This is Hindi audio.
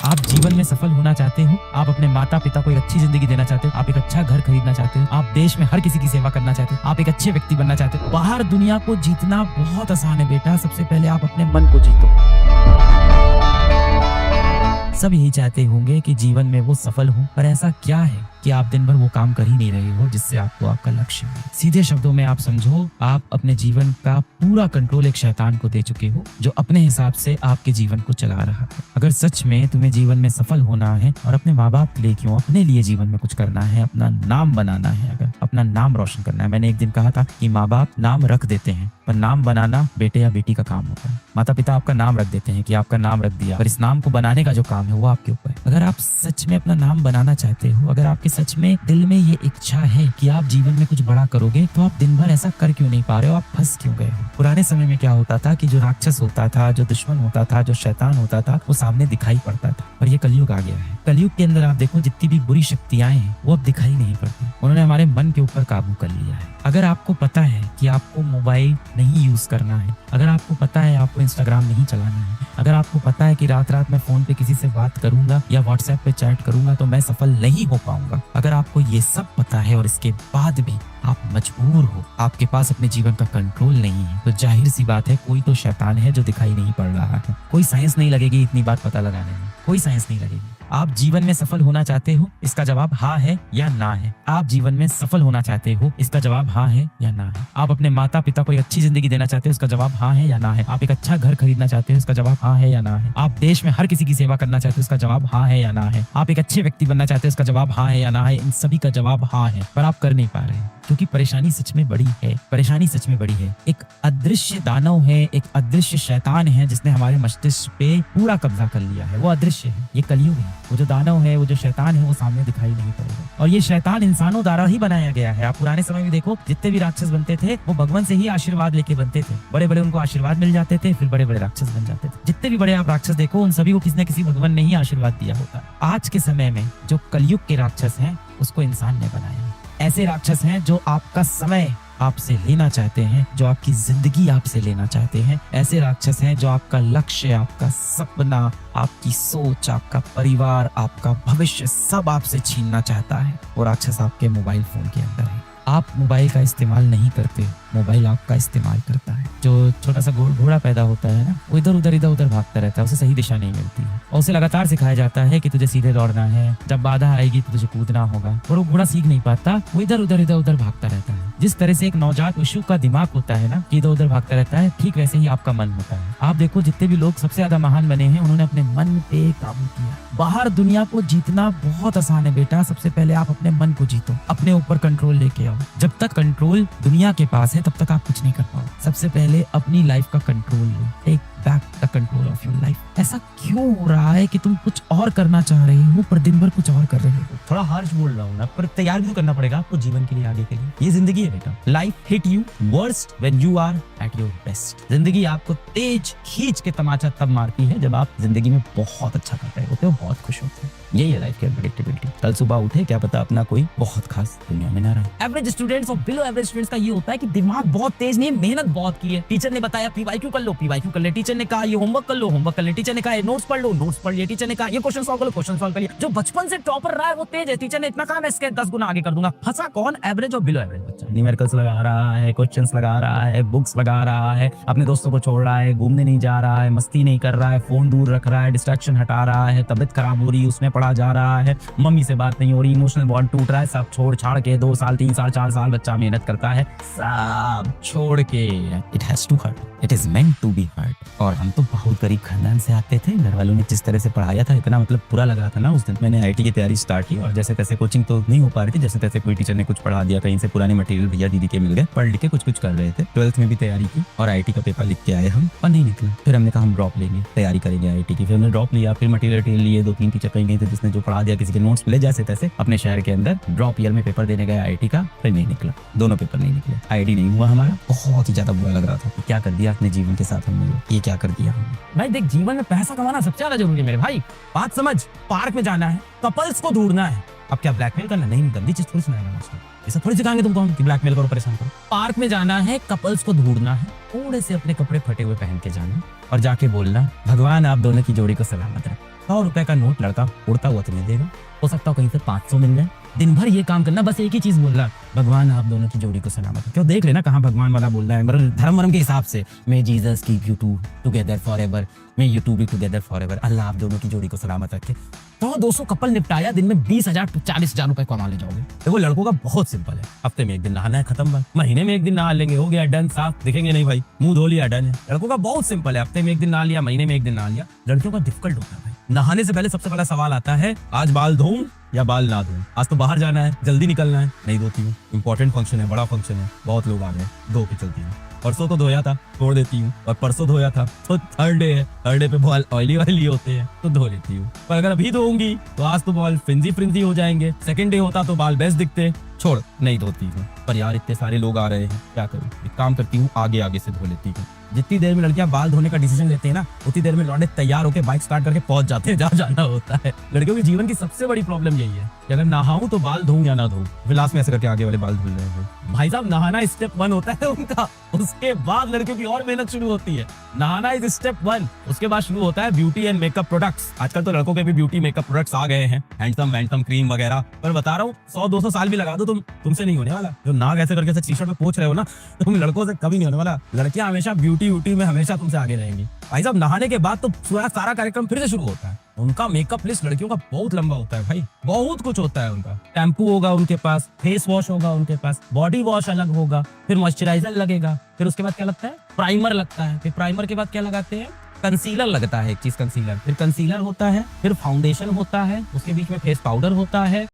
आप जीवन में सफल होना चाहते हो, आप अपने माता पिता को एक अच्छी जिंदगी देना चाहते हो, आप एक अच्छा घर खरीदना चाहते हो, आप देश में हर किसी की सेवा करना चाहते हो, आप एक अच्छे व्यक्ति बनना चाहते हो। बाहर दुनिया को जीतना बहुत आसान है बेटा, सबसे पहले आप अपने मन को जीतो। सब यही चाहते होंगे कि जीवन में वो सफल हो, पर ऐसा क्या है कि आप दिन भर वो काम कर ही नहीं रहे हो जिससे आपको आपका लक्ष्य मिले। सीधे शब्दों में आप समझो, आप अपने जीवन का पूरा कंट्रोल एक शैतान को दे चुके हो जो अपने हिसाब से आपके जीवन को चला रहा है। अगर सच में तुम्हें जीवन में सफल होना है और अपने माँ बाप के लिए क्यों, अपने लिए जीवन में कुछ करना है, अपना नाम बनाना है, अगर अपना नाम रोशन करना है। मैंने एक दिन कहा था कि माँ बाप नाम रख देते हैं पर नाम बनाना बेटे या बेटी का काम होता है। माता पिता आपका नाम रख देते हैं कि आपका नाम रख दिया, पर इस नाम को बनाने का जो काम है वो आपके ऊपर है। अगर आप सच में अपना नाम बनाना चाहते हो, अगर आपके सच में दिल में ये इच्छा है कि आप जीवन में कुछ बड़ा करोगे, तो आप दिन भर ऐसा कर क्यों नहीं पा रहे हो? आप फंस क्यों गए हो? पुराने समय में क्या होता था कि जो राक्षस होता था, जो दुश्मन होता था, जो शैतान होता था, वो सामने दिखाई पड़ता था। और ये कलयुग आ गया है। कलयुग के अंदर आप देखो, जितनी भी बुरी शक्तियां हैं वो अब दिखाई नहीं पड़ती। उन्होंने हमारे मन के ऊपर काबू कर लिया है। अगर आपको पता है कि आपको मोबाइल नहीं यूज करना है, अगर आपको पता है आपको इंस्टाग्राम नहीं चलाना है, अगर आपको पता है कि रात रात में फोन पे किसी से बात करूंगा या व्हाट्सएप पे चैट करूंगा तो मैं सफल नहीं हो पाऊंगा, अगर आपको ये सब पता है और इसके बाद भी आप मजबूर हो, आपके पास अपने जीवन का कंट्रोल नहीं है, तो जाहिर सी बात है कोई तो शैतान है जो दिखाई नहीं पड़ रहा है। कोई साइंस नहीं लगेगी इतनी बात पता लगाने में, कोई साइंस नहीं लगेगी। आप जीवन में सफल होना चाहते हो, इसका जवाब हाँ है या ना है। आप जीवन में सफल होना चाहते हो, इसका जवाब हाँ है या ना है। आप अपने माता पिता को एक अच्छी जिंदगी देना चाहते हो, इसका जवाब हाँ है या ना है। आप एक अच्छा घर खरीदना चाहते हो, इसका जवाब हाँ है या ना है। आप देश में हर किसी की सेवा करना चाहते हो, इसका जवाब हाँ है या ना है। आप एक अच्छे व्यक्ति बनना चाहते हो, इसका जवाब हाँ है या ना है। इन सभी का जवाब हाँ है, पर आप कर नहीं पा रहे हैं क्योंकि परेशानी सच में बड़ी है। परेशानी सच में बड़ी है। एक अदृश्य दानव है, एक अदृश्य शैतान है जिसने हमारे मस्तिष्क पे पूरा कब्जा कर लिया है। वो अदृश्य है, ये कलयुग है। वो जो दानव है, वो जो शैतान है, वो सामने दिखाई नहीं पड़ेगा। और ये शैतान इंसानों द्वारा ही बनाया गया है। आप पुराने समय में देखो, जितने भी राक्षस बनते थे वो भगवान से ही आशीर्वाद लेके बनते थे। बड़े बड़े उनको आशीर्वाद मिल जाते थे, फिर बड़े बड़े राक्षस बन जाते थे। जितने भी बड़े आप राक्षस देखो, उन सभी को किसी न किसी भगवान ने ही आशीर्वाद दिया होता है। आज के समय में जो कलयुग के राक्षस हैं उसको इंसान ने बनाया। ऐसे राक्षस हैं जो आपका समय आपसे लेना चाहते हैं, जो आपकी जिंदगी आपसे लेना चाहते हैं। ऐसे राक्षस हैं जो आपका लक्ष्य, आपका सपना, आपकी सोच, आपका परिवार, आपका भविष्य सब आपसे छीनना चाहता है। वो राक्षस आपके मोबाइल फोन के अंदर है। आप मोबाइल का इस्तेमाल नहीं करते, मोबाइल आपका इस्तेमाल करता है। जो छोटा सा घोड़ा पैदा होता है ना, वो इधर उधर भागता रहता है, उसे सही दिशा नहीं मिलती है और उसे लगातार सिखाया जाता है कि तुझे सीधे दौड़ना है, जब बाधा आएगी तो तुझे कूदना होगा। और वो घोड़ा सीख नहीं पाता, वो इधर उधर भागता रहता है। जिस तरह से एक नवजात शिशु का दिमाग होता है ना कि इधर उधर भागता रहता है, ठीक वैसे ही आपका मन होता है। आप देखो, जितने भी लोग सबसे ज्यादा महान बने हैं, उन्होंने अपने मन पे काबू किया। बाहर दुनिया को जीतना बहुत आसान है बेटा, सबसे पहले आप अपने मन को जीतो, अपने ऊपर कंट्रोल लेके आओ। जब तक कंट्रोल दुनिया के पास है तब तक आप कुछ नहीं कर पाओ। सबसे पहले अपनी लाइफ का कंट्रोल लो, take back the control of your life. ऐसा क्यों हो रहा है कि तुम कुछ और करना चाह रहे हो पर दिन भर कुछ और कर रहे हो? थोड़ा हार्श बोल रहा हूँ ना, पर तैयार भी तो करना पड़ेगा आपको जीवन के लिए, आगे के लिए। ये जिंदगी है बेटा। Life hit you worst when you are at your best. जिंदगी आपको तेज खींच के तमाचा तब मारती है जब आप जिंदगी में बहुत अच्छा कर रहे होते हो, बहुत खुश होते हो। यही है लाइफ की अनप्रेडिक्टेबिलिटी। कल सुबह उठे, क्या पता अपना कोई बहुत खास दुनिया में ना रहे। एवरेज स्टूडेंट्स और बिलो एवरेज स्टूडेंट्स का ये होता है कि दिमाग बहुत तेज नहीं है, मेहनत बहुत की है। टीचर ने बताया पीवाईक्यू कर लो, पीवाईक्यू कर ले। टीचर ने कहा ये होमवर्क कर लो, होमवर्क कर ले। टीचर ने कहा नोट्स पढ़ लो, नोट्स पढ़ लिए। टीचर ने कहा ये क्वेश्चन सॉल्व कर लो, क्वेश्चन सॉल्व कर लिया। जो बचपन से टॉपर रहा है वो तेज है। टीचर ने इतना कहा मैं इसके 10 गुना आगे कर दूंगा। फंसा कौन? एवरेज और बिलो एवरेज बच्चा। न्यूमेरिकल्स लगा रहा है, क्वेश्चंस लगा रहा है, बुक्स लगा रहा है, अपने दोस्तों को छोड़ रहा है, घूमने नहीं जा रहा है, मस्ती नहीं कर रहा है, फोन दूर रख रहा है, डिस्ट्रैक्शन हटा रहा है, तबियत खराब हो रही है, उसमें पढ़ा जा रहा है, मम्मी से बात नहीं हो रही, इमोशनल बॉन्ड टूट रहा है। सब छोड़ छाड़ के 2 साल 3 साल 4 साल बच्चा मेहनत करता है, सब छोड़ के। It has to hurt, it is meant to be hurt. और हम तो बहुत गरीब खानदान से आते थे। घर वालों ने जिस तरह से पढ़ाया था, इतना मतलब बुरा लगा था ना उस दिन। मैंने आईटी की तैयारी स्टार्ट की और जैसे तैसे कोचिंग तो नहीं हो पा रही थी, जैसे तैसे कोई टीचर ने कुछ पढ़ा दिया, कहीं से पुराने मटेरियल भैया दीदी के मिल गए, पढ़ लिख के कुछ कर रहे थे। 12th में भी तैयारी की और आईटी का पेपर लिख के आए हम, और नहीं निकला। फिर हमने कहा हम ड्रॉप लेंगे, तैयारी करेंगे आईटी की। फिर हमने ड्रॉप लिया, फिर मटेरियल लिए। 2-3 टीचर कहीं गए थे जिसने जो पढ़ा दिया, किसी के नोट्स मिले, जैसे तैसे अपने शहर के अंदर ड्रॉप ईयर में पेपर देने गए आईटी का। फिर नहीं निकला, दोनों पेपर नहीं निकले, आईडी नहीं हुआ हमारा। बहुत ही ज्यादा बुरा लग रहा था कि क्या कर दिया अपने जीवन के साथ हमने, ये क्या कर दिया हमने। भाई देख, जीवन में पैसा कमाना सबसे ज्यादा जरूरी है मेरे भाई। बात समझ। पार्क में जाना है, कपल्स को ढूंढना है। अब क्या ब्लैकमेल करना? नहीं, गंदी चीज थोड़ी सुनाएगा उसको। ऐसा थोड़ी सिखाएंगे तुमको कि ब्लैकमेल करो, परेशान करो। पार्क में जाना है, कपल्स को ढूंढना है, थोड़े से अपने कपड़े फटे हुए पहन के जाना और जाके बोलना भगवान आप दोनों की जोड़ी को सलामत रखे। 100 रुपए का नोट लड़का उड़ता हुआ तुम्हें देगा, हो सकता हो कहीं से 500 मिल जाए। दिन भर ये काम करना, बस एक ही चीज बोल रहा, भगवान आप दोनों की जोड़ी को सलामत रखे। क्यों देख लेना कहाँ भगवान वाला बोल रहा है, मतलब धर्म वर्म के हिसाब से, may Jesus keep you two together forever, may you two be together forever, Allah आप दोनों की जोड़ी को सलामत रखे। तो 200 कपल निपटाया, दिन में 20,000 40,000 रुपए कमा ले जाओगे। देखो लड़कों का बहुत सिंपल है, हफ्ते में एक दिन नहाना है, खत्म बात। महीने में एक दिन नहा लेंगे, हो गया डन, साफ दिखेंगे नहीं भाई, मुंह धो लिया डन है। लड़कों का बहुत सिंपल है, हफ्ते में एक दिन नहा लिया, महीने में एक दिन नहा लिया। लड़कियों का डिफिकल्ट होता है भाई। नहाने से पहले सबसे पहला सवाल आता है, आज बाल धोऊं या बाल ना धोऊं, आज तो बाहर जाना है, जल्दी निकलना है, नहीं धोती हूँ, इंपॉर्टेंट फंक्शन है, बड़ा फंक्शन है, बहुत लोग आ गए, धो के चलती हूँ। परसों तो धोया था, छोड़ देती हूँ, और परसों धोया था तो थर्ड डे है, थर्ड डे पे बाल ऑयली ऑयली होते हैं तो धो लेती हूँ। पर अगर अभी धोऊंगी तो आज तो बाल फ्रिंजी फ्रिंजी हो जाएंगे, सेकंड डे होता तो बाल बेस्ट दिखते, छोड़ नहीं धोती हूँ। पर यार इतने सारे लोग आ रहे हैं, क्या करूँ, एक काम करती हूँ, आगे आगे से धो लेती हूँ। जितनी देर में लड़कियां बाल धोने का डिसीजन लेते हैं ना, उतनी देर में लौंडे तैयार होकर बाइक स्टार्ट करके पहुंच जाते हैं जहाँ जाना होता है। लड़कियों के जीवन की सबसे बड़ी प्रॉब्लम यही है कि अगर नहाऊं तो बाल धोऊं या ना धोऊं, फिर लास्ट में ऐसे करके आगे वाले बाल धुल रहे हैं। भाई साहब नहाना स्टेप 1 होता है उनका, उसके बाद लड़कियों की और मेहनत शुरू होती है। नहाना इज स्टेप 1, उसके बाद शुरू होता है ब्यूटी एंड मेकअप प्रोडक्ट्स। आजकल तो लड़कों के भी ब्यूटी मेकअप प्रोडक्ट्स आ गए हैं, हैंडसम क्रीम वगैरह। पर बता रहा हूँ 100-200 साल भी लगा दो तुमसे नहीं होने वाला। जो नाक ऐसे करके टी शर्ट में पोंछ रहे हो ना, तुम लड़कों से कभी नहीं होने वाला। लड़कियां हमेशा ब्यूटी में हमेशा तुमसे आगे रहेंगी। भाई साहब नहाने के बाद तो पूरा सारा कार्यक्रम फिर से शुरू होता है। उनका मेकअप लिस्ट लड़कियों का बहुत लंबा होता है भाई, बहुत कुछ होता है उनका। शैम्पू होगा उनके पास, फेस वॉश होगा उनके पास, बॉडी वॉश अलग होगा, फिर मॉइस्चराइजर लगेगा, फिर उसके बाद क्या लगता है, प्राइमर लगता है, फिर प्राइमर के बाद क्या लगाते हैं, कंसीलर लगता है, एक चीज कंसीलर, फिर कंसीलर होता है, फिर फाउंडेशन होता है, उसके बीच में फेस पाउडर होता है,